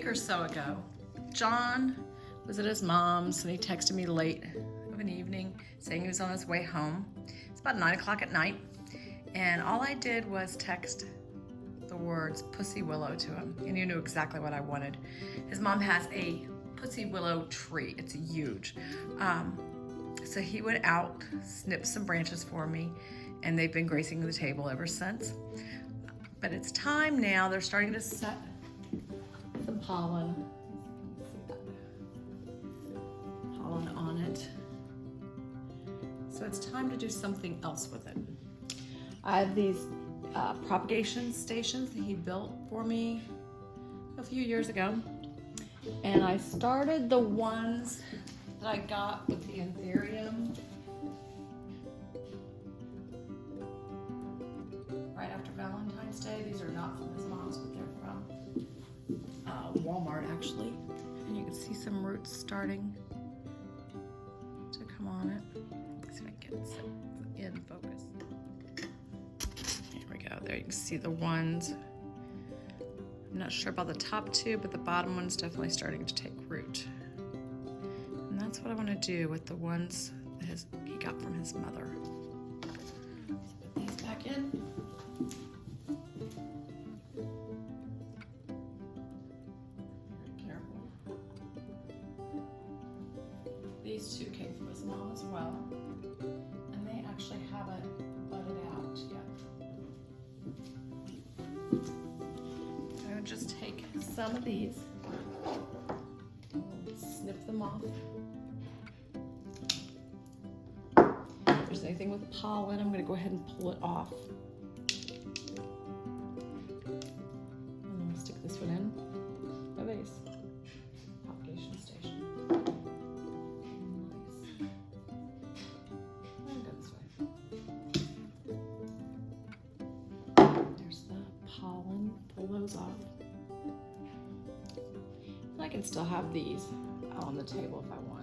or so ago, John was at his mom's and he texted me late of an evening saying he was on his way home. It's about 9 o'clock at night, and all I did was text the words Pussy Willow to him, and he knew exactly what I wanted. His mom has a Pussy Willow tree. It's huge. So he went out, snipped some branches for me, and they've been gracing the table ever since. But it's time now. They're starting to set some pollen on it. So it's time to do something else with it. I have these propagation stations that he built for me a few years ago. And I started the ones that I got with the Anthurium right after Valentine's Day. These are not from his mom's, but they're from Walmart actually. And you can see some roots starting to come on it. Let's see if I can get it in focus. Here we go. There you can see the ones. I'm not sure about the top two, but the bottom one's definitely starting to take root. And that's what I want to do with the ones that he got from his mother. Let's put these back in. Very careful. These two came from his mom as well, and they actually haven't budded out yet. I would just take some of these, snip them off. If there's anything with pollen, I'm going to go ahead and pull it off. And I'm going to stick this one in my vase. Propagation station. Nice. And go this way. There's the pollen. Pull those off. And I can still have these out on the table if I want.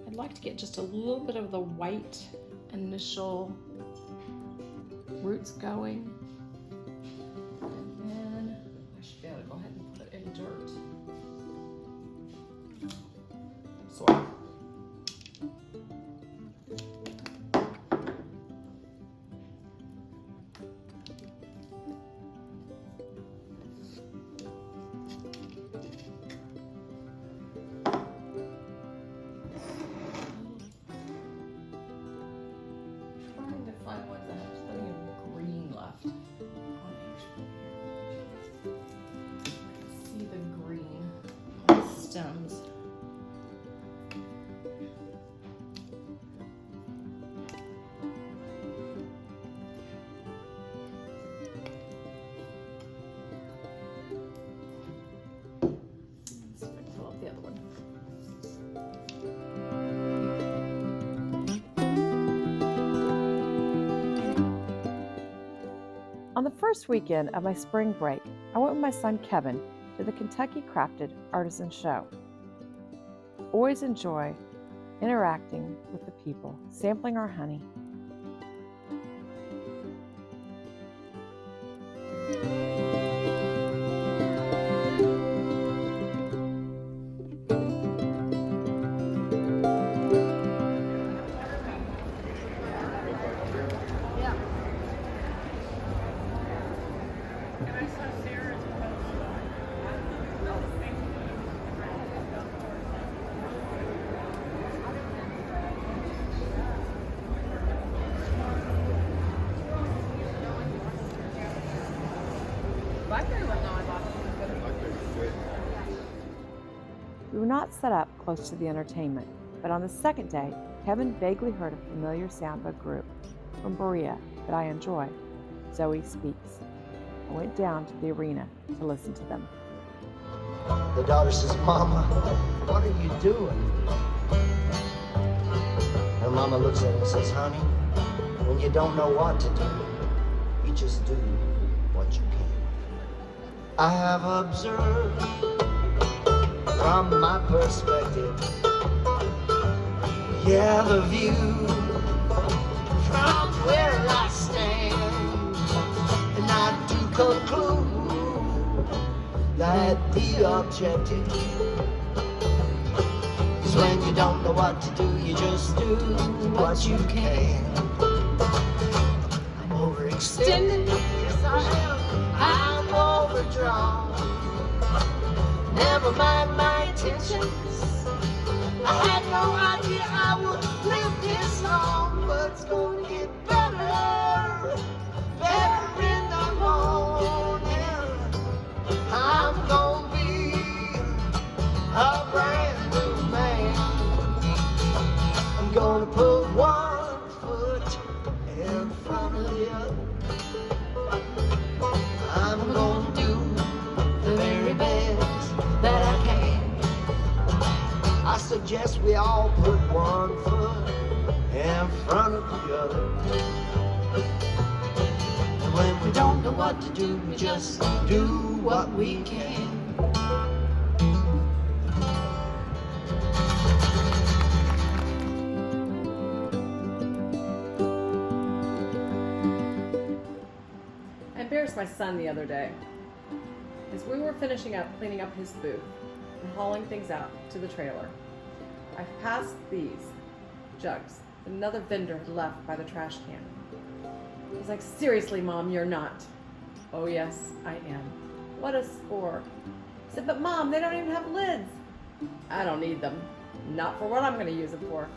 I'd like to get just a little bit of the white initial roots going. And then I should be able to go ahead and put it in dirt. Soil. Trying to find ones that have plenty of green left. I can see the green on the stems. On the first weekend of my spring break, I went with my son Kevin to the Kentucky Crafted Artisan Show. Always enjoy interacting with the people, sampling our honey. We were not set up close to the entertainment, but on the second day, Kevin vaguely heard a familiar sound of a group from Berea that I enjoy, Zoe Speaks. I went down to the arena to listen to them. The daughter says, "Mama, what are you doing?" Her mama looks at her and says, "Honey, when you don't know what to do, you just do what you can." I have observed from my perspective. Yeah, the view from where I stand, and I do conclude that the objective is when you don't know what to do, you just do what you can. I'm overextended, yes I am. I'm overdrawn. Never mind my intentions. I had no idea I would live this long, but it's gonna get better, better in the morning. I'm gonna be a brand new man. I'm gonna put one foot in front of the other. I'm gonna do the very best that I can. I suggest we all put one foot in front of the other. And when we don't know what to do, we just do what we can. I embarrassed my son the other day. As we were finishing up cleaning up his booth and hauling things out to the trailer, I passed these jugs that another vendor had left by the trash can. I was like, seriously, Mom, you're not. Oh, yes, I am. What a score. I said, but Mom, they don't even have lids. I don't need them. Not for what I'm going to use them for.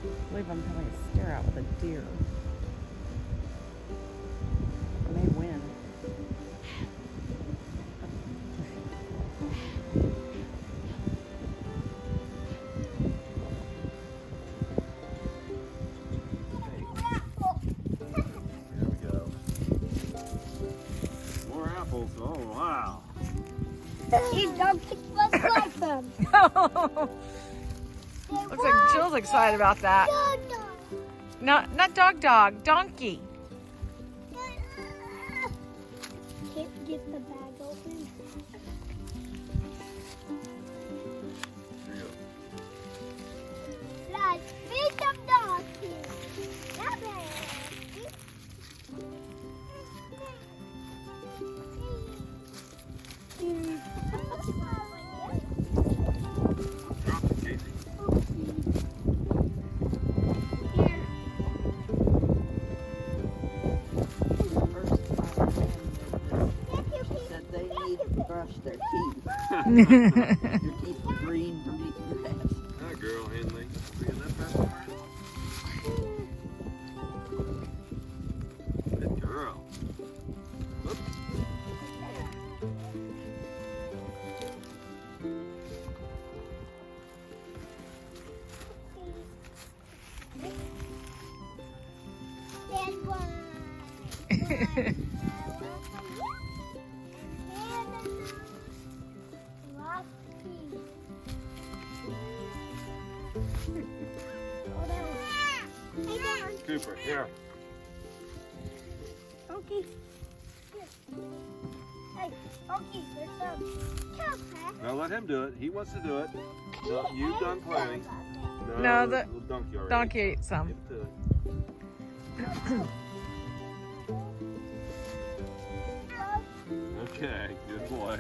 I believe I'm having a stare out with a deer. I may win. There we go. More apples. Oh, wow. These dogs just like them. Looks like Jill's excited about that. Not dog, donkey. Can't get the bag open. There you go. Let's feed them donkeys. Drop it, Casey. Said they need to brush their teeth. Your teeth are green from eating grass. Hi, girl, Henley. Bringing that fast over? Good girl. Whoops. Cooper, here. Okay. Hey, okay, there's some cow crap. Now let him do it. He wants to do it. So you've done planning. No, the little donkey already. Donkey ate some. Give it to it. Okay, good boy.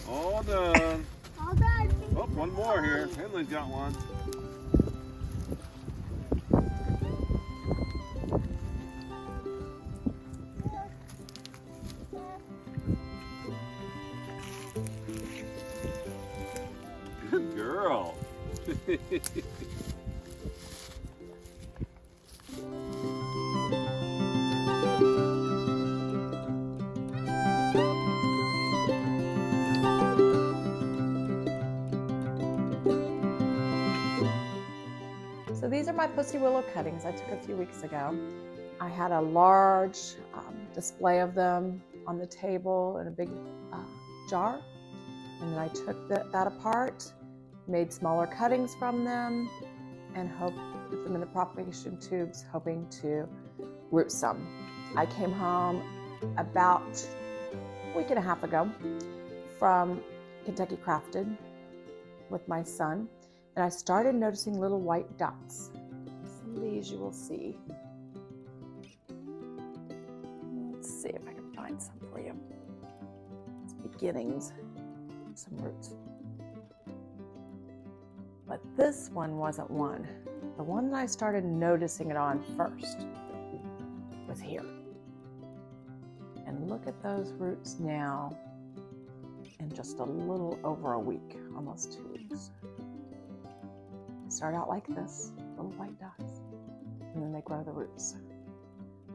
All done. All done. Oh, one more here. Henley's got one. Good girl. my pussy willow cuttings I took a few weeks ago. I had a large display of them on the table in a big jar. And then I took that apart, made smaller cuttings from them, and put them in the propagation tubes, hoping to root some. I came home about a week and a half ago from Kentucky Crafted with my son, and I started noticing little white dots. Some of these you will see. Let's see if I can find some for you. It's beginnings, some roots. But this one wasn't one. The one that I started noticing it on first was here. And look at those roots now in just a little over a week, almost 2 weeks. They start out like this, little white dots, and then they grow the roots.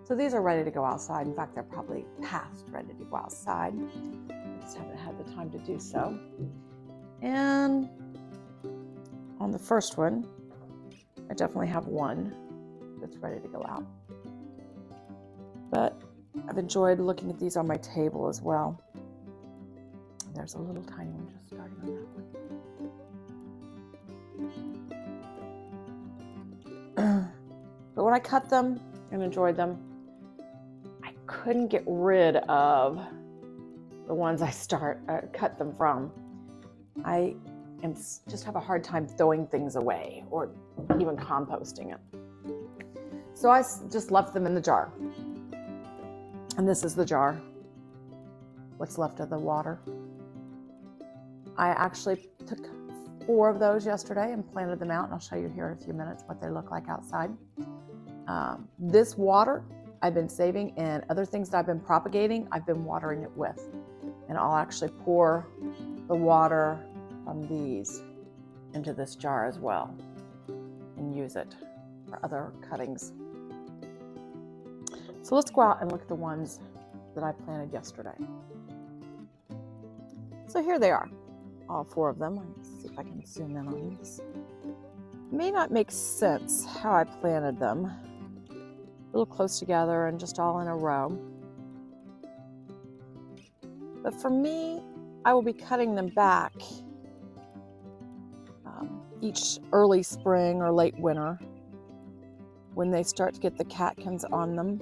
So these are ready to go outside. In fact, they're probably past ready to go outside. I just haven't had the time to do so. And on the first one, I definitely have one that's ready to go out. But I've enjoyed looking at these on my table as well. There's a little tiny one just starting on that one. But when I cut them and enjoyed them, I couldn't get rid of the ones I cut them from. I just have a hard time throwing things away or even composting it. So I just left them in the jar. And this is the jar, what's left of the water. I actually took 4 of those yesterday and planted them out, and I'll show you here in a few minutes what they look like outside. This water I've been saving, and other things that I've been propagating, I've been watering it with. And I'll actually pour the water from these into this jar as well and use it for other cuttings. So let's go out and look at the ones that I planted yesterday. So here they are, all 4 of them. Let me see if I can zoom in on these. It may not make sense how I planted them, a little close together and just all in a row. But for me, I will be cutting them back each early spring or late winter when they start to get the catkins on them.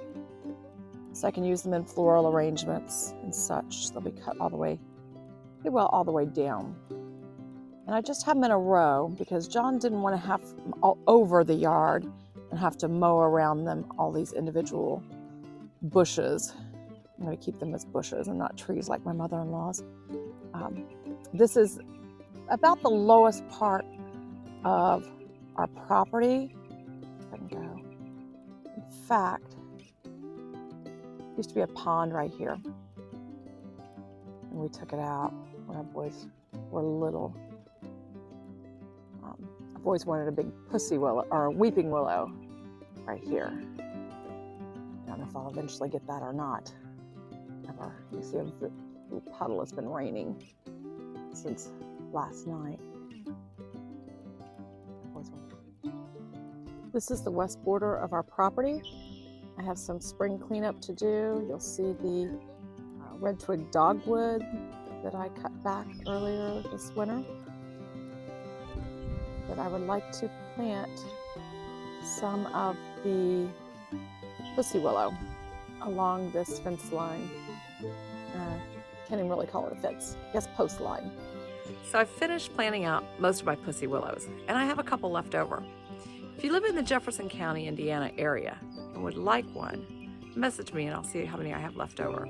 So I can use them in floral arrangements and such. They'll be cut all the way down. And I just have them in a row because John didn't want to have them all over the yard and have to mow around them, all these individual bushes. I'm going to keep them as bushes and not trees like my mother-in-law's. This is about the lowest part of our property. If I can go. In fact, there used to be a pond right here, and we took it out when our boys were little. I've always wanted a big pussy willow or a weeping willow right here. I don't know if I'll eventually get that or not. Ever. You see a little puddle. It's been raining since last night. This is the west border of our property. I have some spring cleanup to do. You'll see the red twig dogwood that I cut back earlier this winter. But I would like to plant some of the pussy willow along this fence line. Can't even really call it a fence, I guess post line. So I've finished planting out most of my pussy willows, and I have a couple left over. If you live in the Jefferson County, Indiana area and would like one, message me and I'll see how many I have left over.